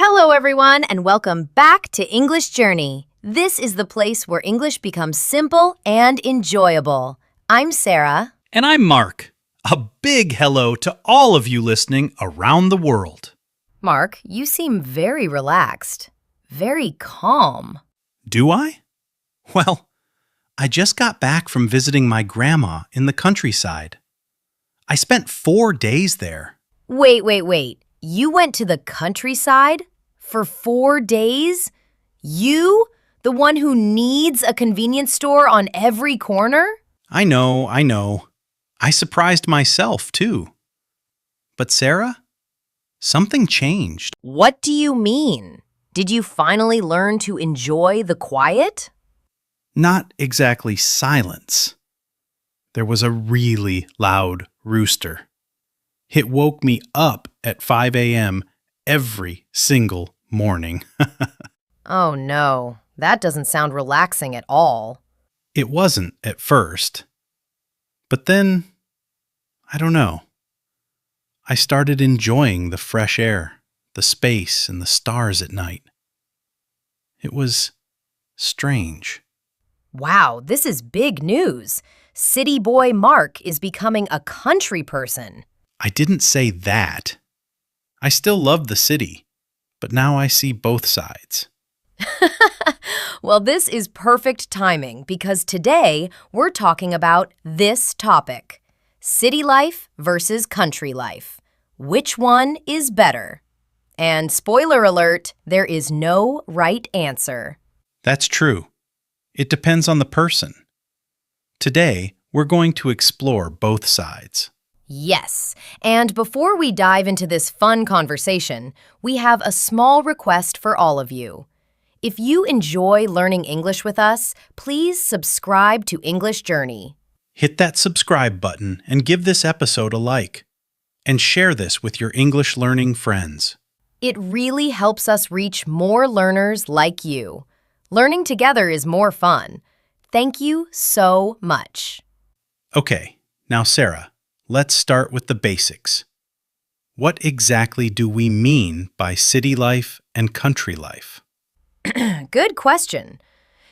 Hello, everyone, and welcome back to English Journey. This is the place where English becomes simple and enjoyable. I'm Sarah. And I'm Mark. A big hello to all of you listening around the world. Mark, you seem very relaxed, very calm. Do I? Well, I just got back from visiting my grandma in the countryside. I spent 4 days there. Wait. You went to the countryside for 4 days? You? The one who needs a convenience store on every corner? I know. I surprised myself, too. But Sarah, something changed. What do you mean? Did you finally learn to enjoy the quiet? Not exactly silence. There was a really loud rooster. It woke me up at 5 a.m. every single morning. Oh no, that doesn't sound relaxing at all. It wasn't at first. But then, I don't know. I started enjoying the fresh air, the space, and the stars at night. It was strange. Wow, this is big news. City boy Mark is becoming a country person. I didn't say that. I still love the city, but now I see both sides. Well, this is perfect timing because today we're talking about this topic: city life versus country life. Which one is better? And spoiler alert, there is no right answer. That's true. It depends on the person. Today, we're going to explore both sides. Yes, and before we dive into this fun conversation, we have a small request for all of you. If you enjoy learning English with us, please subscribe to English Journey. Hit that subscribe button and give this episode a like. And share this with your English learning friends. It really helps us reach more learners like you. Learning together is more fun. Thank you so much. Okay, now Sarah, let's start with the basics. What exactly do we mean by city life and country life? Good question.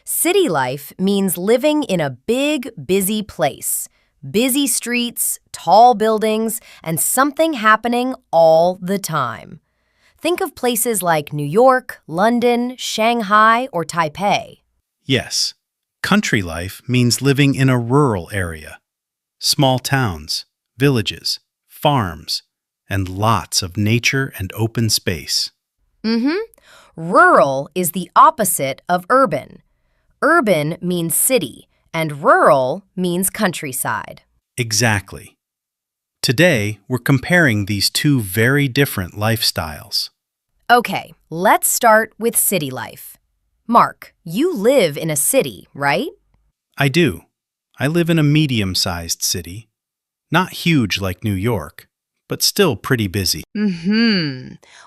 City life means living in a big, busy place. Busy streets, tall buildings, and something happening all the time. Think of places like New York, London, Shanghai, or Taipei. Yes, country life means living in a rural area. Small towns, villages, farms, and lots of nature and open space. Rural is the opposite of urban. Urban means city, and rural means countryside. Exactly. Today, we're comparing these two very different lifestyles. Okay, let's start with city life. Mark, you live in a city, right? I do. I live in a medium-sized city. Not huge like New York, but still pretty busy.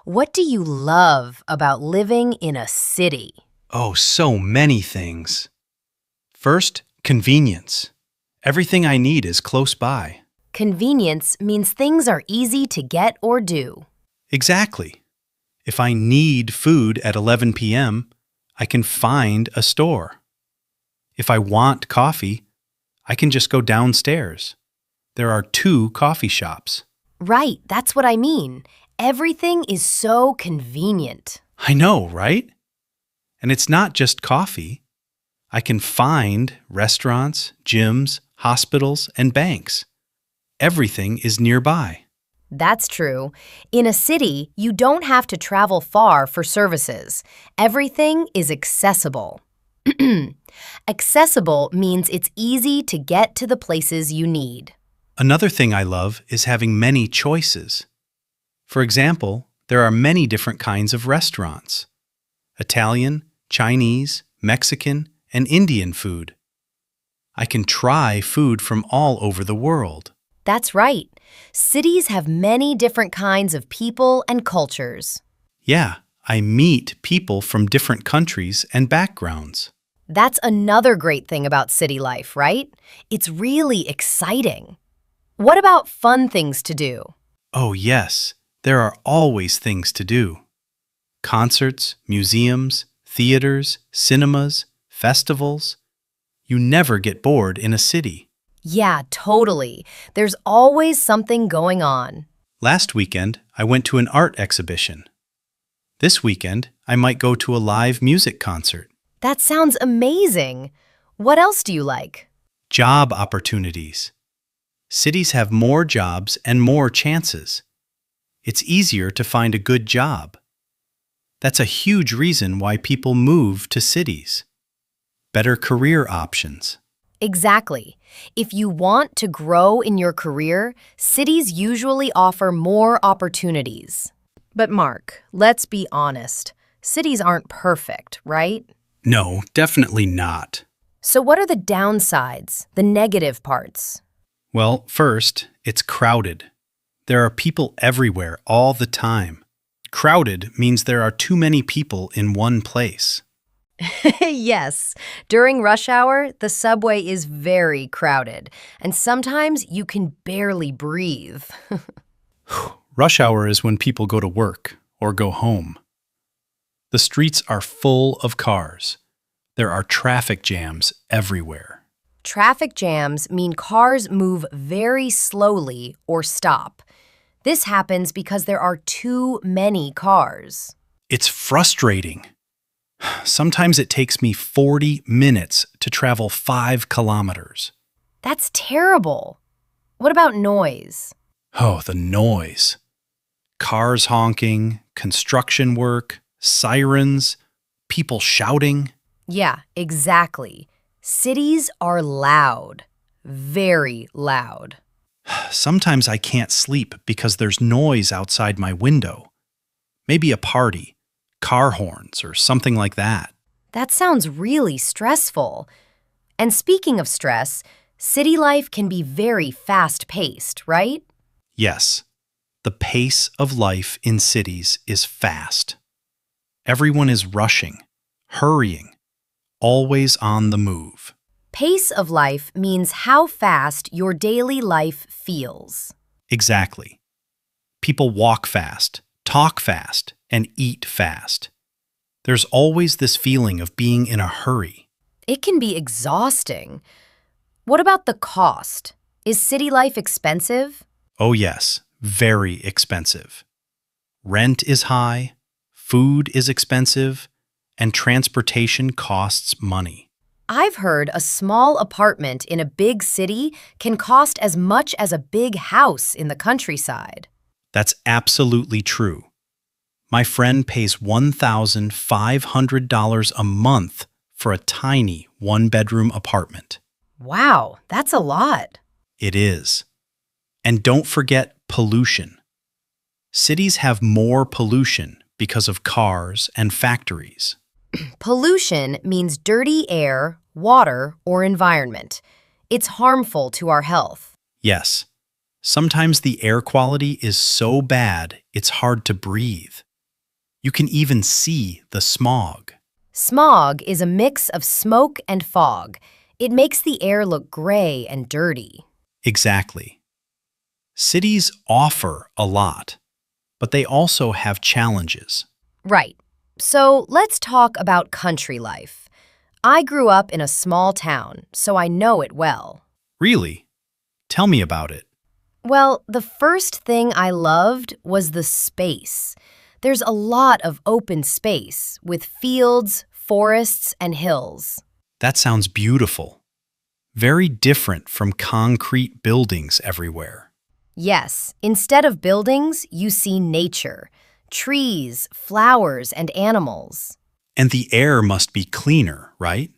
What do you love about living in a city? Oh, so many things. First, convenience. Everything I need is close by. Convenience means things are easy to get or do. Exactly. If I need food at 11 p.m., I can find a store. If I want coffee, I can just go downstairs. There are 2 coffee shops. Right, that's what I mean. Everything is so convenient. I know, right? And it's not just coffee. I can find restaurants, gyms, hospitals, and banks. Everything is nearby. That's true. In a city, you don't have to travel far for services. Everything is accessible. Accessible means it's easy to get to the places you need. Another thing I love is having many choices. For example, there are many different kinds of restaurants: Italian, Chinese, Mexican, and Indian food. I can try food from all over the world. That's right. Cities have many different kinds of people and cultures. Yeah, I meet people from different countries and backgrounds. That's another great thing about city life, right? It's really exciting. What about fun things to do? Oh, yes, there are always things to do. concerts, museums, theaters, cinemas, festivals. You never get bored in a city. Yeah, totally. There's always something going on. Last weekend, I went to an art exhibition. This weekend, I might go to a live music concert. That sounds amazing. What else do you like? Job opportunities. Cities have more jobs and more chances. It's easier to find a good job. That's a huge reason why people move to cities. Better career options. Exactly. If you want to grow in your career, cities usually offer more opportunities. But Mark, let's be honest. Cities aren't perfect, right? No, definitely not. So what are the downsides, the negative parts? Well, first, it's crowded. There are people everywhere all the time. Crowded means there are too many people in one place. Yes. During rush hour, the subway is very crowded, and sometimes you can barely breathe. Rush hour is when people go to work or go home. The streets are full of cars. There are traffic jams everywhere. Traffic jams mean cars move very slowly or stop. This happens because there are too many cars. It's frustrating. Sometimes it takes me 40 minutes to travel 5 kilometers. That's terrible. What about noise? Oh, the noise. Cars honking, construction work, sirens, people shouting. Yeah, exactly. Cities are loud. Very loud. Sometimes I can't sleep because there's noise outside my window. Maybe a party, car horns, or something like that. That sounds really stressful. And speaking of stress, city life can be very fast-paced, right? Yes, the pace of life in cities is fast. Everyone is rushing, hurrying, always on the move. Pace of life means how fast your daily life feels. Exactly. People walk fast, talk fast, and eat fast. There's always this feeling of being in a hurry. It can be exhausting. What about the cost? Is city life expensive? Oh yes, very expensive. Rent is high, food is expensive, and transportation costs money. I've heard a small apartment in a big city can cost as much as a big house in the countryside. That's absolutely true. My friend pays $1,500 a month for a tiny one-bedroom apartment. Wow, that's a lot. It is. And don't forget pollution. Cities have more pollution because of cars and factories. Pollution means dirty air, water, or environment. It's harmful to our health. Yes. Sometimes the air quality is so bad it's hard to breathe. You can even see the smog. Smog is a mix of smoke and fog. It makes the air look gray and dirty. Exactly. Cities offer a lot, but they also have challenges. Right. So let's talk about country life. I grew up in a small town, so I know it well. Really? Tell me about it. Well, the first thing I loved was the space. There's a lot of open space with fields, forests, and hills. That sounds beautiful. Very different from concrete buildings everywhere. Yes, instead of buildings, you see nature. Trees, flowers, and animals. And the air must be cleaner, right?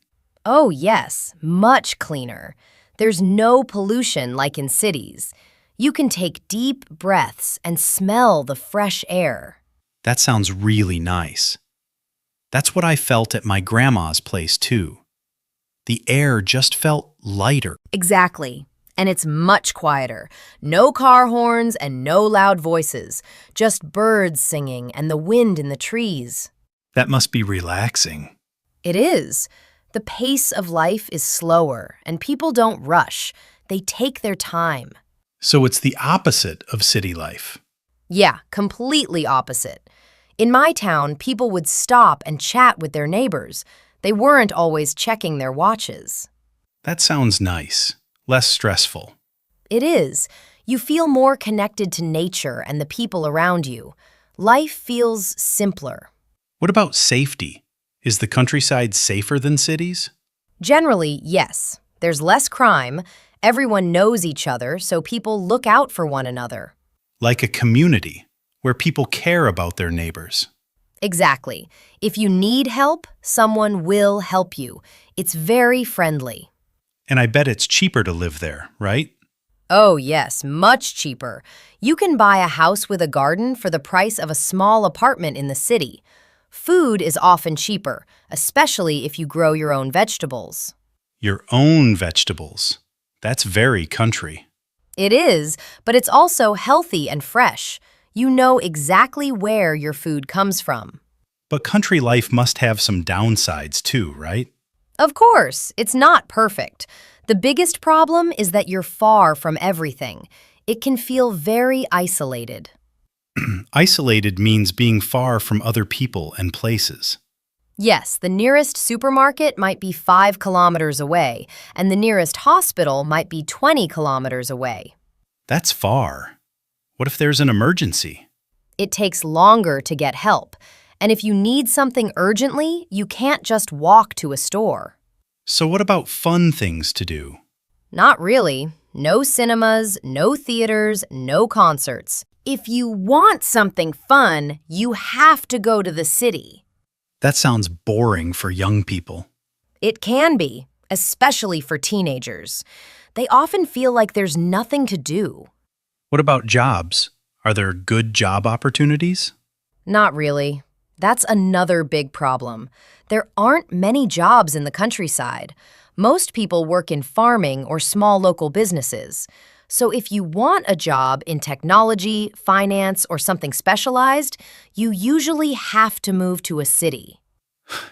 Oh, yes, much cleaner. There's no pollution like in cities. You can take deep breaths and smell the fresh air. That sounds really nice. That's what I felt at my grandma's place, too. The air just felt lighter. Exactly. And it's much quieter. No car horns and no loud voices. Just birds singing and the wind in the trees. That must be relaxing. It is. The pace of life is slower, and people don't rush. They take their time. So it's the opposite of city life. Yeah, completely opposite. In my town, people would stop and chat with their neighbors. They weren't always checking their watches. That sounds nice, less stressful. It is. You feel more connected to nature and the people around you. Life feels simpler. What about safety? Is the countryside safer than cities? Generally, yes. There's less crime. Everyone knows each other, so people look out for one another. Like a community, where people care about their neighbors. Exactly. If you need help, someone will help you. It's very friendly. And I bet it's cheaper to live there, right? Oh, yes, much cheaper. You can buy a house with a garden for the price of a small apartment in the city. Food is often cheaper, especially if you grow your own vegetables. Your own vegetables. That's very country. It is, but it's also healthy and fresh. You know exactly where your food comes from. But country life must have some downsides too, right? Of course, it's not perfect. The biggest problem is that you're far from everything. It can feel very isolated. Isolated means being far from other people and places. Yes, the nearest supermarket might be 5 kilometers away, and the nearest hospital might be 20 kilometers away. That's far. What if there's an emergency? It takes longer to get help, and if you need something urgently, you can't just walk to a store. So what about fun things to do? Not really. No cinemas, no theaters, no concerts. If you want something fun, you have to go to the city. That sounds boring for young people. It can be, especially for teenagers. They often feel like there's nothing to do. What about jobs? Are there good job opportunities? Not really. That's another big problem. There aren't many jobs in the countryside. Most people work in farming or small local businesses. So if you want a job in technology, finance, or something specialized, you usually have to move to a city.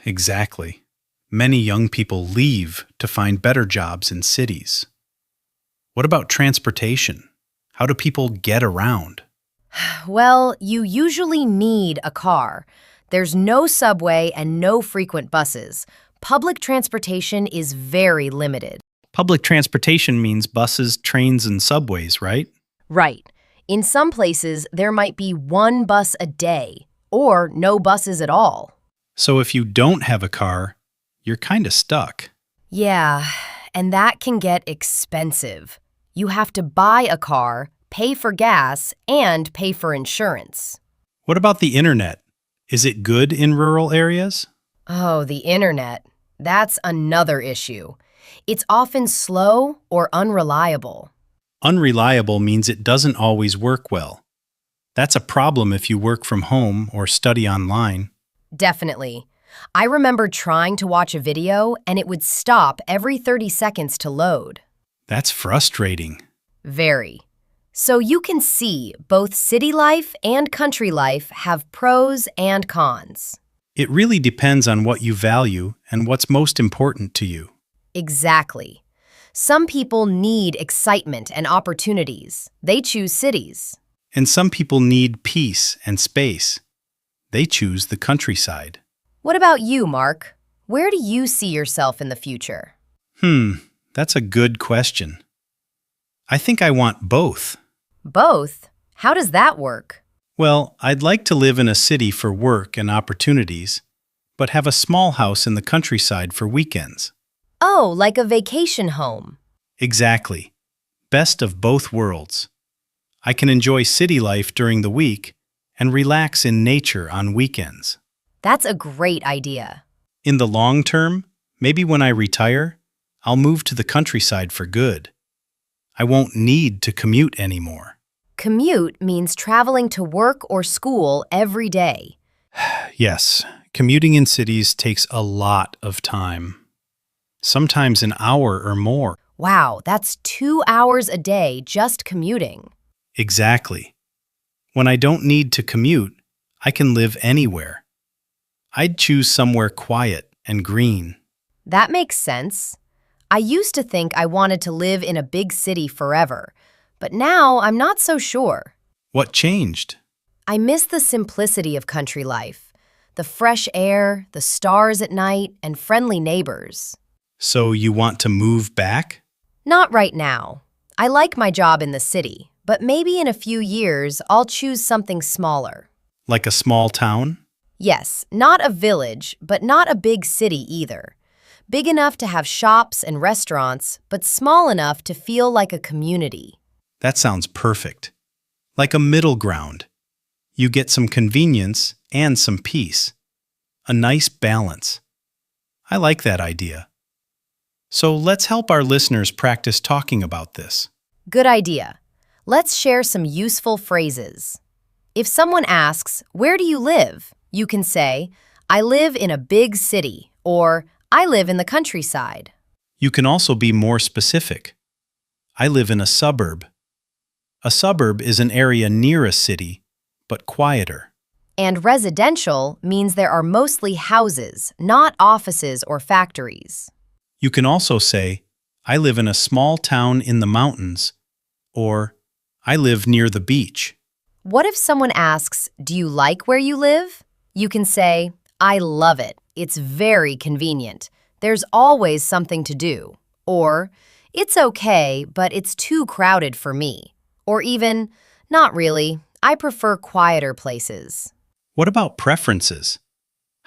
Exactly. Many young people leave to find better jobs in cities. What about transportation? How do people get around? Well, you usually need a car. There's no subway and no frequent buses. Public transportation is very limited. Public transportation means buses, trains, and subways, right? Right. In some places, there might be one bus a day, or no buses at all. So if you don't have a car, you're kind of stuck. Yeah, and that can get expensive. You have to buy a car, pay for gas, and pay for insurance. What about the internet? Is it good in rural areas? Oh, the internet. That's another issue. It's often slow or unreliable. Unreliable means it doesn't always work well. That's a problem if you work from home or study online. Definitely. I remember trying to watch a video and it would stop every 30 seconds to load. That's frustrating. Very. So you can see both city life and country life have pros and cons. It really depends on what you value and what's most important to you. Exactly. Some people need excitement and opportunities. They choose cities. And some people need peace and space. They choose the countryside. What about you, Mark? Where do you see yourself in the future? That's a good question. I think I want both. Both? How does that work? Well, I'd like to live in a city for work and opportunities, but have a small house in the countryside for weekends. Oh, like a vacation home. Exactly. Best of both worlds. I can enjoy city life during the week and relax in nature on weekends. That's a great idea. In the long term, maybe when I retire, I'll move to the countryside for good. I won't need to commute anymore. Commute means traveling to work or school every day. Yes, commuting in cities takes a lot of time. Sometimes an hour or more. Wow, that's 2 hours a day just commuting. Exactly. When I don't need to commute, I can live anywhere. I'd choose somewhere quiet and green. That makes sense. I used to think I wanted to live in a big city forever, but now I'm not so sure. What changed? I miss the simplicity of country life, the fresh air, the stars at night, and friendly neighbors. So you want to move back? Not right now. I like my job in the city, but maybe in a few years I'll choose something smaller. Like a small town? Yes, not a village, but not a big city either. Big enough to have shops and restaurants, but small enough to feel like a community. That sounds perfect. Like a middle ground. You get some convenience and some peace. A nice balance. I like that idea. So let's help our listeners practice talking about this. Good idea. Let's share some useful phrases. If someone asks, "Where do you live?" you can say, "I live in a big city," or "I live in the countryside." You can also be more specific. I live in a suburb. A suburb is an area near a city, but quieter. And residential means there are mostly houses, not offices or factories. You can also say, I live in a small town in the mountains, or I live near the beach. What if someone asks, "Do you like where you live?" You can say, "I love it. It's very convenient. There's always something to do." Or, "It's okay, but it's too crowded for me." Or even, "Not really. I prefer quieter places." What about preferences?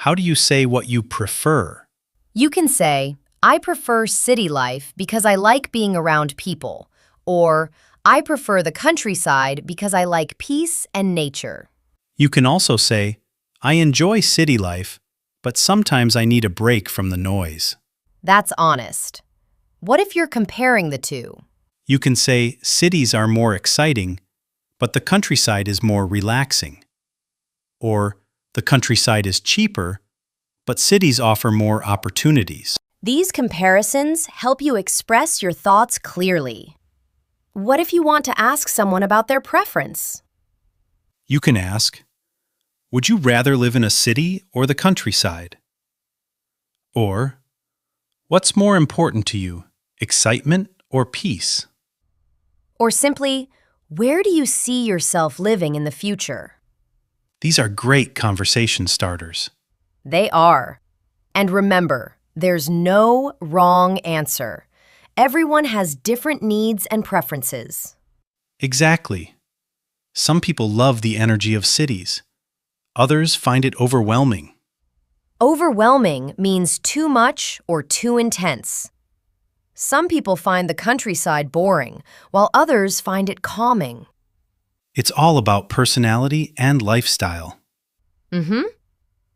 How do you say what you prefer? You can say, "I prefer city life because I like being around people." Or, "I prefer the countryside because I like peace and nature." You can also say, I enjoy city life, but sometimes I need a break from the noise. That's honest. What if you're comparing the two? You can say cities are more exciting, but the countryside is more relaxing. Or the countryside is cheaper, but cities offer more opportunities. These comparisons help you express your thoughts clearly. What if you want to ask someone about their preference? You can ask, would you rather live in a city or the countryside? Or, what's more important to you, excitement or peace? Or simply, where do you see yourself living in the future? These are great conversation starters. They are. And remember, there's no wrong answer. Everyone has different needs and preferences. Exactly. Some people love the energy of cities. Others find it overwhelming. Overwhelming means too much or too intense. Some people find the countryside boring, while others find it calming. It's all about personality and lifestyle.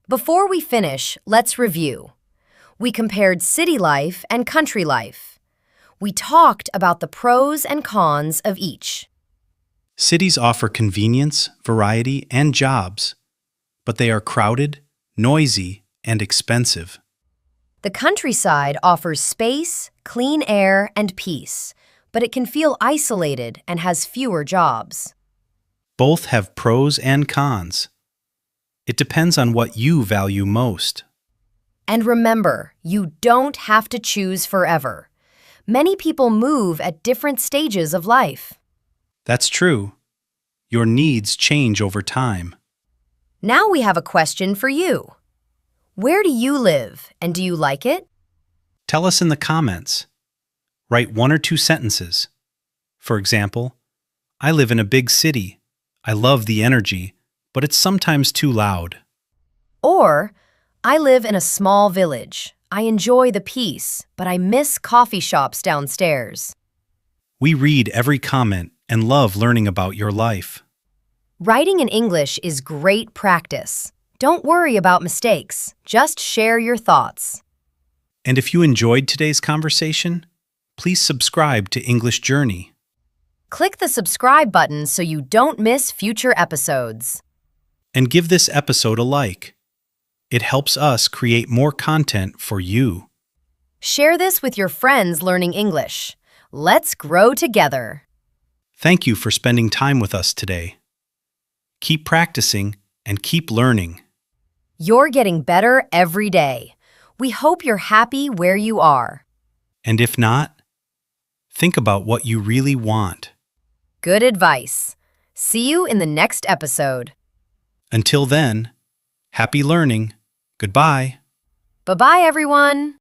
Before we finish, let's review. We compared city life and country life. We talked about the pros and cons of each. Cities offer convenience, variety, and jobs, but they are crowded, noisy, and expensive. The countryside offers space, clean air, and peace, but it can feel isolated and has fewer jobs. Both have pros and cons. It depends on what you value most. And remember, you don't have to choose forever. Many people move at different stages of life. That's true. Your needs change over time. Now we have a question for you. Where do you live, and do you like it? Tell us in the comments. Write 1 or 2 sentences. For example, I live in a big city. I love the energy, but it's sometimes too loud. Or, I live in a small village. I enjoy the peace, but I miss coffee shops downstairs. We read every comment and love learning about your life. Writing in English is great practice. Don't worry about mistakes. Just share your thoughts. And if you enjoyed today's conversation, please subscribe to English Journey. Click the subscribe button so you don't miss future episodes. And give this episode a like. It helps us create more content for you. Share this with your friends learning English. Let's grow together. Thank you for spending time with us today. Keep practicing and keep learning. You're getting better every day. We hope you're happy where you are. And if not, think about what you really want. Good advice. See you in the next episode. Until then, happy learning. Goodbye. Bye-bye, everyone.